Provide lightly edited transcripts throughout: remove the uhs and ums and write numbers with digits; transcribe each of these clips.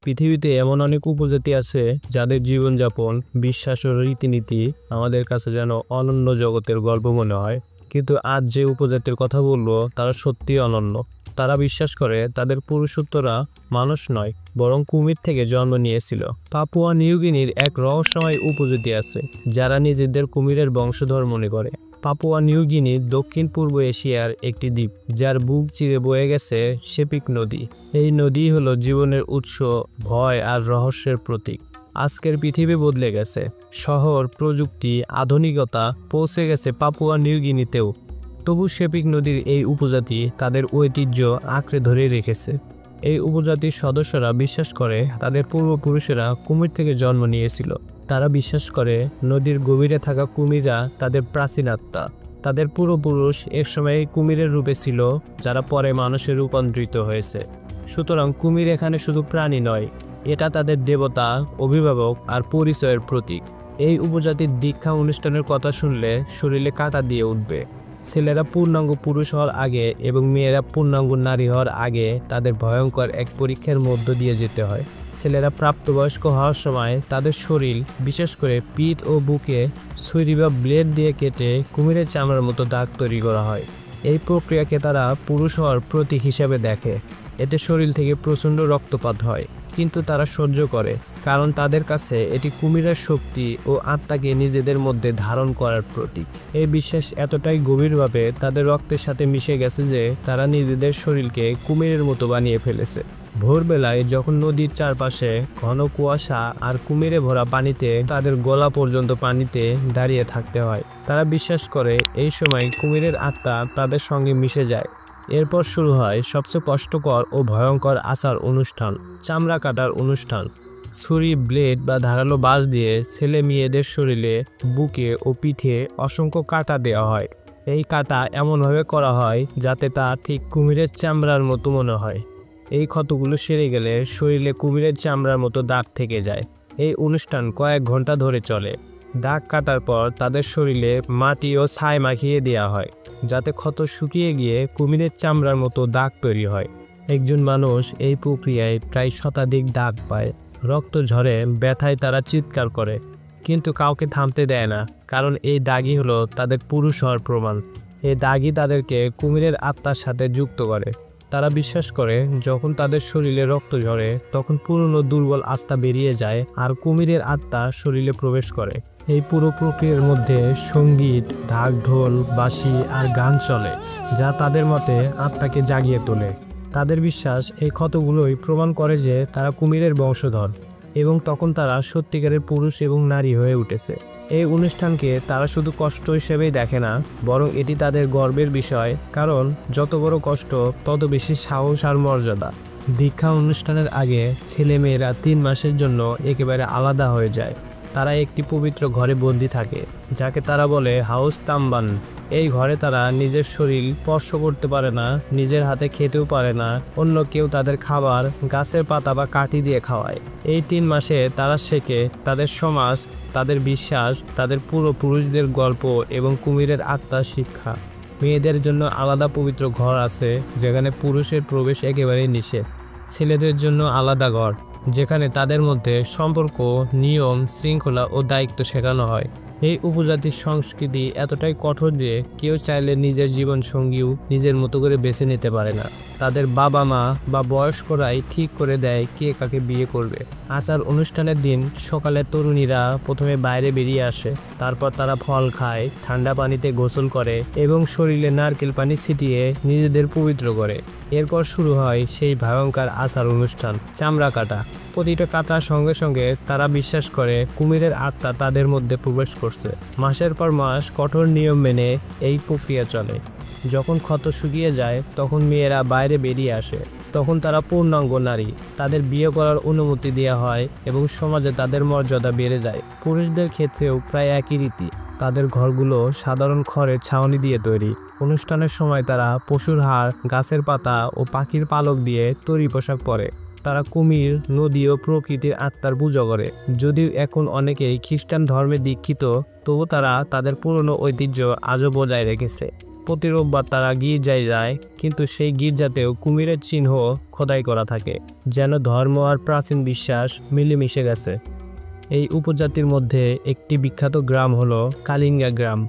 পৃথিবীতে এমন অনেক উপজাতি আছে যাদের জীবনযাপন, বিশ্বাস ও রীতিনীতি আমাদের কাছে যেন অনন্য জগতের গল্প মনে হয়। কিন্তু আজ যে উপজাতির কথা বলবো তারা সত্যিই অনন্য। তারা বিশ্বাস করে তাদের পুরুষোত্তরা মানুষ নয়, বরং কুমির থেকে জন্ম নিয়েছিল। পাপুয়া নিউগিনির এক রহস্যময় উপজাতি আছে যারা নিজেদের কুমিরের বংশধর মনে করে। পাপুয়া নিউগিনি দক্ষিণ পূর্ব এশিয়ার একটি দ্বীপ, যার বুক চিরে বয়ে গেছে সেপিক নদী। এই নদী হলো জীবনের উৎস, ভয় আর রহস্যের প্রতীক। আজকের পৃথিবী বদলে গেছে, শহর, প্রযুক্তি, আধুনিকতা পৌঁছে গেছে পাপুয়া নিউগিনিতেও। তবু সেপিক নদীর এই উপজাতি তাদের ঐতিহ্য আঁকড়ে ধরে রেখেছে। এই উপজাতির সদস্যরা বিশ্বাস করে তাদের পূর্বপুরুষেরা কুমির থেকে জন্ম নিয়েছিল। তারা বিশ্বাস করে নদীর গভীরে থাকা কুমিররা তাদের প্রাচীন আত্মা। তাদের পূর্বপুরুষ একসময় কুমিরের রূপে ছিল, যারা পরে মানুষে রূপান্তরিত হয়েছে। সুতরাং কুমির এখানে শুধু প্রাণী নয়, এটা তাদের দেবতা, অভিভাবক আর পরিচয়ের প্রতীক। এই উপজাতির দীক্ষা অনুষ্ঠানের কথা শুনলে শরীরে কাঁটা দিয়ে উঠবে। ছেলেরা পূর্ণাঙ্গ পুরুষ হওয়ার আগে এবং মেয়েরা পূর্ণাঙ্গ নারী হওয়ার আগে তাদের ভয়ঙ্কর এক পরীক্ষার মধ্য দিয়ে যেতে হয়। ছেলেরা প্রাপ্তবয়স্ক হওয়ার সময় তাদের শরীর, বিশেষ করে পিঠ ও বুকে ছুরি বা ব্লেড দিয়ে কেটে কুমিরের চামড়ার মতো দাগ তৈরি করা হয়। এই প্রক্রিয়াকে তারা পুরুষ হওয়ার প্রতীক হিসাবে দেখে। এতে শরীর থেকে প্রচণ্ড রক্তপাত হয়, কিন্তু তারা সহ্য করে, কারণ তাদের কাছে এটি কুমিরের শক্তি ও আত্মাকে নিজেদের মধ্যে ধারণ করার প্রতীক। এই বিশ্বাস এতটাই গভীরভাবে তাদের রক্তের সাথে মিশে গেছে যে তারা নিজেদের শরীরকে কুমিরের মতো বানিয়ে ফেলেছে। ভোরবেলায় যখন নদীর চারপাশে ঘন কুয়াশা আর কুমিরে ভরা পানিতে তাদের গলা পর্যন্ত পানিতে দাঁড়িয়ে থাকতে হয়, তারা বিশ্বাস করে এই সময় কুমিরের আত্মা তাদের সঙ্গে মিশে যায়। এরপর শুরু হয় সবচেয়ে কষ্টকর ও ভয়ঙ্কর আচার অনুষ্ঠান, চামড়া কাটার অনুষ্ঠান। ছুরি, ব্লেড বা ধারালো বাঁশ দিয়ে ছেলে মেয়েদের শরীরে, বুকে ও পিঠে অসংখ্য কাটা দেওয়া হয়। এই কাটা এমনভাবে করা হয় যাতে তা ঠিক কুমিরের চামড়ার মতো মনে হয়। এই ক্ষতগুলো সেরে গেলে শরীরে কুমিরের চামড়ার মতো দাগ থেকে যায়। এই অনুষ্ঠান কয়েক ঘন্টা ধরে চলে। দাগ কাটার পর তাদের শরীরে মাটি ও ছাই মাখিয়ে দেওয়া হয়, যাতে ক্ষত শুকিয়ে গিয়ে কুমিরের চামড়ার মতো দাগ তৈরি হয়। একজন মানুষ এই প্রক্রিয়ায় প্রায় শতাধিক দাগ পায়। রক্ত ঝরে, ব্যথায় তারা চিৎকার করে, কিন্তু কাউকে থামতে দেয় না, কারণ এই দাগই হলো তাদের পুরুষ হওয়ার প্রমাণ। এই দাগই তাদেরকে কুমিরের আত্মার সাথে যুক্ত করে। তারা বিশ্বাস করে যখন তাদের শরীরে রক্ত ঝরে তখন পুরনো দুর্বল আত্মা বেরিয়ে যায় আর কুমিরের আত্মা শরীরে প্রবেশ করে। এই পুরো প্রক্রিয়ার মধ্যে সঙ্গীত, ঢাক, ঢোল, বাঁশি আর গান চলে, যা তাদের মতে আত্মাকে জাগিয়ে তোলে। তাদের বিশ্বাস এই ক্ষতগুলোই প্রমাণ করে যে তারা কুমিরের বংশধর এবং তখন তারা সত্যিকারের পুরুষ এবং নারী হয়ে উঠেছে। এই অনুষ্ঠানকে তারা শুধু কষ্ট হিসেবেই দেখে না, বরং এটি তাদের গর্বের বিষয়, কারণ যত বড় কষ্ট তত বেশি সাহস আর মর্যাদা। দীক্ষা অনুষ্ঠানের আগে ছেলেমেয়েরা 3 মাসের জন্য একেবারে আলাদা হয়ে যায়। তারা একটি পবিত্র ঘরে বন্দি থাকে, যাকে তারা বলে হাউস তাম্বান। এই ঘরে তারা নিজের শরীর স্পর্শ করতে পারে না, নিজের হাতে খেতেও পারে না। অন্য কেউ তাদের খাবার গাছের পাতা বা কাঠি দিয়ে খাওয়ায়। এই 3 মাসে তারা শেখে তাদের সমাজ, তাদের বিশ্বাস, তাদের পূর্বপুরুষদের গল্প এবং কুমিরের আত্মার শিক্ষা। মেয়েদের জন্য আলাদা পবিত্র ঘর আছে, যেখানে পুরুষের প্রবেশ একেবারেই নিষেধ। ছেলেদের জন্য আলাদা ঘর, যেখানে তাদের মধ্যে সম্পর্ক, নিয়ম, শৃঙ্খলা ও দায়িত্ব শেখানো হয়। এই উপজাতির সংস্কৃতি এতটাই কঠোর যে কেউ চাইলে নিজের জীবন সঙ্গীও নিজের মতো করে বেছে নিতে পারে না। তাদের বাবা মা বা বয়স্করাই ঠিক করে দেয় কে কাকে বিয়ে করবে। আচার অনুষ্ঠানের দিন সকালে তরুণীরা প্রথমে বাইরে বেরিয়ে আসে, তারপর তারা ফল খায়, ঠান্ডা পানিতে গোসল করে এবং শরীরে নারকেল পানি ছিটিয়ে নিজেদের পবিত্র করে। এরপর শুরু হয় সেই ভয়ঙ্কর আচার অনুষ্ঠান, চামড়া কাটা। প্রতিটা কাটার সঙ্গে সঙ্গে তারা বিশ্বাস করে কুমিরের আত্মা তাদের মধ্যে প্রবেশ করছে। মাসের পর মাস কঠোর নিয়ম মেনে এই প্রক্রিয়া চলে। যখন ক্ষত শুকিয়ে যায় তখন মেয়েরা বাইরে বেরিয়ে আসে। তখন তারা পূর্ণাঙ্গ নারী। তাদের বিয়ে করার অনুমতি দেওয়া হয় এবং সমাজে তাদের মর্যাদা বেড়ে যায়। পুরুষদের ক্ষেত্রেও প্রায় একই রীতি। তাদের ঘরগুলো সাধারণ খড়ের ছাউনি দিয়ে তৈরি। অনুষ্ঠানের সময় তারা পশুর হাড়, গাছের পাতা ও পাখির পালক দিয়ে তৈরি পোশাক পরে। তারা কুমির, নদী ও প্রকৃতির আত্মার পূজা করে। যদিও এখন অনেকেই খ্রিস্টান ধর্মে দীক্ষিত, তবু তারা তাদের পুরনো ঐতিহ্য আজও বজায় রেখেছে। প্রতি রোববার তারা গির্জায় যায়, কিন্তু সেই গির্জাতেও কুমিরের চিহ্ন খোদাই করা থাকে, যেন ধর্ম আর প্রাচীন বিশ্বাস মিলেমিশে গেছে। এই উপজাতির মধ্যে একটি বিখ্যাত গ্রাম হলো কালিঙ্গা গ্রাম,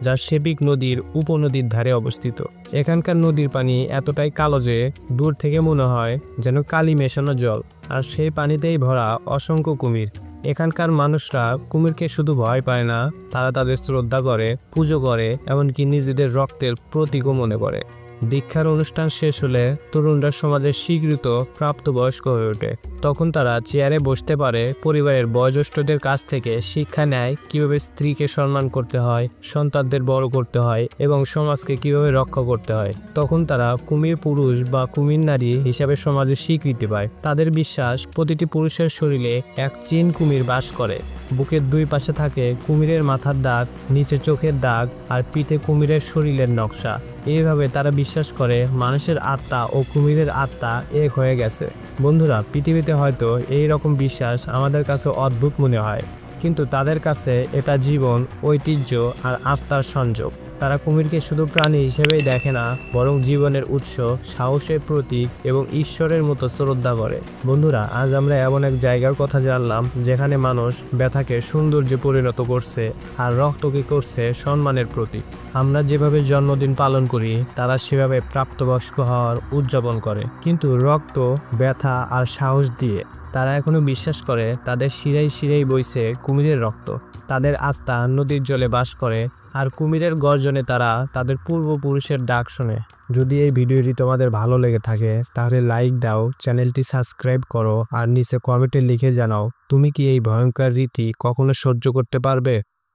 যা সেবিক নদীর উপনদীর ধারে অবস্থিত। এখানকার নদীর পানি এতটাই কালো যে দূর থেকে মনে হয় যেন কালি মেশানো জল, আর সেই পানিতেই ভরা অসংখ্য কুমির। এখানকার মানুষরা কুমিরকে শুধু ভয় পায় না, তারা তাদের শ্রদ্ধা করে, পুজো করে, এমনকি নিজেদের রক্তের প্রতীকও মনে করে। দীক্ষার অনুষ্ঠান শেষ হলে তরুণরা সমাজের স্বীকৃত প্রাপ্তবয়স্ক হয়ে ওঠে। তখন তারা চেয়ারে বসতে পারে, পরিবারের বয়োজ্যেষ্ঠদের কাছ থেকে শিক্ষা নেয় কিভাবে স্ত্রীকে সম্মান করতে হয়, সন্তানদের বড় করতে হয় এবং সমাজকে কিভাবে রক্ষা করতে হয়। তখন তারা কুমির পুরুষ বা কুমির নারী হিসাবে সমাজে স্বীকৃতি পায়। তাদের বিশ্বাস, প্রতিটি পুরুষের শরীরে এক চিন কুমির বাস করে। বুকের দুই পাশে থাকে কুমিরের মাথার দাগ, নিচে চোখের দাগ, আর পিঠে কুমিরের শরীরের নকশা। এইভাবে তারা বিশ্বাস করে মানুষের আত্মা ও কুমিরের আত্মা এক হয়ে গেছে। বন্ধুরা, পৃথিবীতে হয়তো এই রকম বিশ্বাস আমাদের কাছে অদ্ভুত মনে হয়, কিন্তু তাদের কাছে এটা জীবন, ঐতিহ্য আর আত্মার সংযোগ। তারা কুমিরকে শুধু প্রাণী হিসেবেই দেখে না, বরং জীবনের উৎস, সাহসের প্রতীক এবং ঈশ্বরের মতো শ্রদ্ধা করে। বন্ধুরা, আজ আমরা এমন এক জায়গার কথা জানলাম যেখানে মানুষ ব্যথাকে সৌন্দর্যে পরিণত করছে আর রক্তকে করছে সম্মানের প্রতীক। আমরা যেভাবে জন্মদিন পালন করি, তারা সেভাবে প্রাপ্তবয়স্ক হওয়ার উদযাপন করে, কিন্তু রক্ত, ব্যথা আর সাহস দিয়ে। তারা এখনো বিশ্বাস করে তাদের শিরায় শিরায় বইছে কুমিরের রক্ত। তাদের আস্থা নদীর জলে বাস করে, আর কুমিরের গর্জনে তারা তাদের পূর্বপুরুষের ডাক শোনে। যদি এই ভিডিওটি তোমাদের ভালো লেগে থাকে তাহলে লাইক দাও, চ্যানেলটি সাবস্ক্রাইব করো আর নিচে কমেন্টে লিখে জানাও তুমি কি এই ভয়ঙ্কর রীতি কখনো সহ্য করতে পারবে।